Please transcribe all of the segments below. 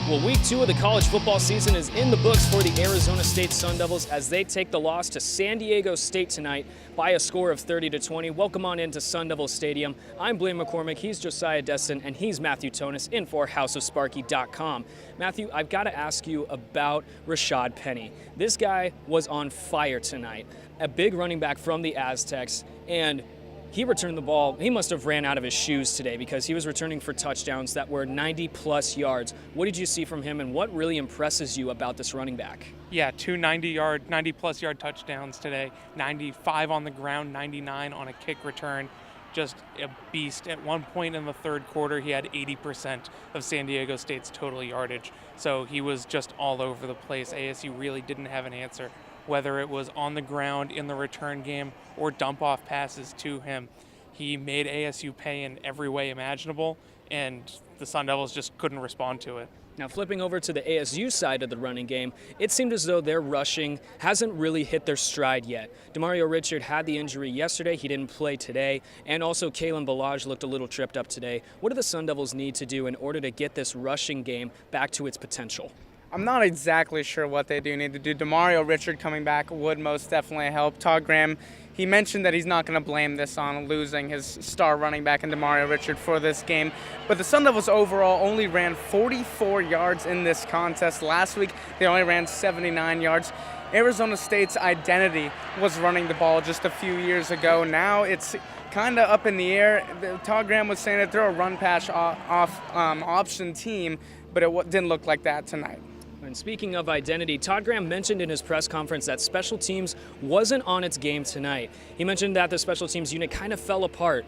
Well, week 2 of the college football season is in the books for the Arizona State Sun Devils as they take the loss to San Diego State tonight by a score of 30-20. Welcome on into Sun Devil Stadium. I'm Blaine McCormick, he's Josiah Destin, and he's Matthew Tonis in for houseofsparky.com. Matthew, I've got to ask you about Rashad Penny. This guy was on fire tonight, a big running back from the Aztecs, and he returned the ball. He must have ran out of his shoes today because he was returning for touchdowns that were 90-plus yards. What did you see from him, and what really impresses you about this running back? Yeah, two 90-plus yard touchdowns today, 95 on the ground, 99 on a kick return. Just a beast. At one point in the third quarter, he had 80% of San Diego State's total yardage. So he was just all over the place. ASU really didn't have an answer, whether it was on the ground in the return game or dump-off passes to him. He made ASU pay in every way imaginable, and the Sun Devils just couldn't respond to it. Now, flipping over to the ASU side of the running game, it seemed as though their rushing hasn't really hit their stride yet. Demario Richard had the injury yesterday. He didn't play today. And also, Kalen Ballage looked a little tripped up today. What do the Sun Devils need to do in order to get this rushing game back to its potential? I'm not exactly sure what they do need to do. Demario Richard coming back would most definitely help. Todd Graham, he mentioned that he's not going to blame this on losing his star running back in Demario Richard for this game. But the Sun Devils overall only ran 44 yards in this contest. Last week, they only ran 79 yards. Arizona State's identity was running the ball just a few years ago. Now it's kind of up in the air. Todd Graham was saying that they're a run-pass option team, but it didn't look like that tonight. And speaking of identity, Todd Graham mentioned in his press conference that special teams wasn't on its game tonight. He mentioned that the special teams unit kind of fell apart.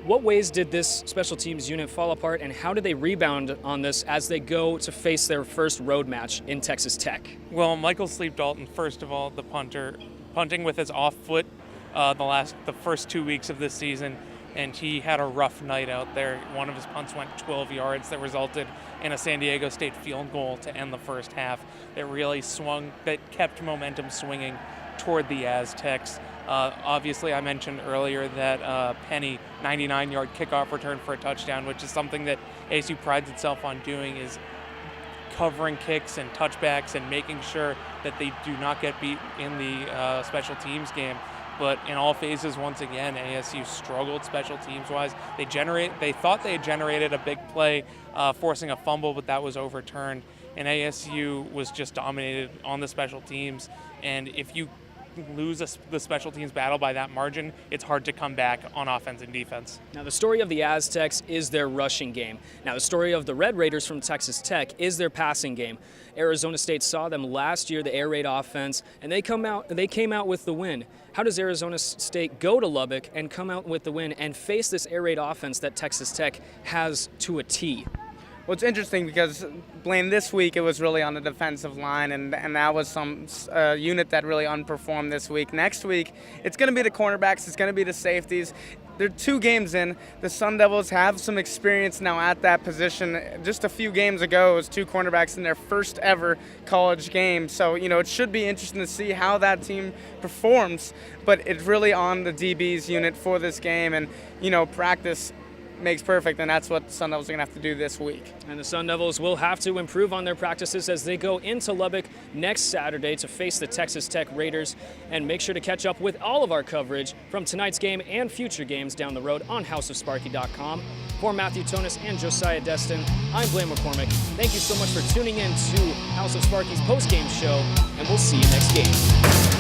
What ways did this special teams unit fall apart, and how do they rebound on this as they go to face their first road match in Texas Tech? Well, Michael Sleep Dalton, first of all, the punter, punting with his off foot the first 2 weeks of this season, and he had a rough night out there. One of his punts went 12 yards that resulted in a San Diego State field goal to end the first half. That really kept momentum swinging toward the Aztecs. Obviously, I mentioned earlier that Penny, 99-yard kickoff return for a touchdown, which is something that ASU prides itself on doing, is covering kicks and touchbacks and making sure that they do not get beat in the special teams game. But in all phases, once again, ASU struggled special teams-wise. They thought they had generated a big play, forcing a fumble, but that was overturned. And ASU was just dominated on the special teams. And if you lose the special teams battle by that margin, it's hard to come back on offense and defense. Now, the story of the Aztecs is their rushing game. Now, the story of the Red Raiders from Texas Tech is their passing game. Arizona State saw them last year, the air raid offense, and they came out with the win. How does Arizona State go to Lubbock and come out with the win and face this air raid offense that Texas Tech has to a T? Well, it's interesting because, Blaine, this week it was really on the defensive line, and that was some unit that really underperformed this week. Next week, it's going to be the cornerbacks, it's going to be the safeties. They're 2 games in. The Sun Devils have some experience now at that position. Just a few games ago, it was 2 cornerbacks in their first ever college game. So, it should be interesting to see how that team performs. But it's really on the DB's unit for this game, and, practice makes perfect, and that's what the Sun Devils are going to have to do this week. And the Sun Devils will have to improve on their practices as they go into Lubbock next Saturday to face the Texas Tech Raiders. And make sure to catch up with all of our coverage from tonight's game and future games down the road on houseofsparky.com. For Matthew Tonis and Josiah Destin, I'm Blaine McCormick. Thank you so much for tuning in to House of Sparky's postgame show, and we'll see you next game.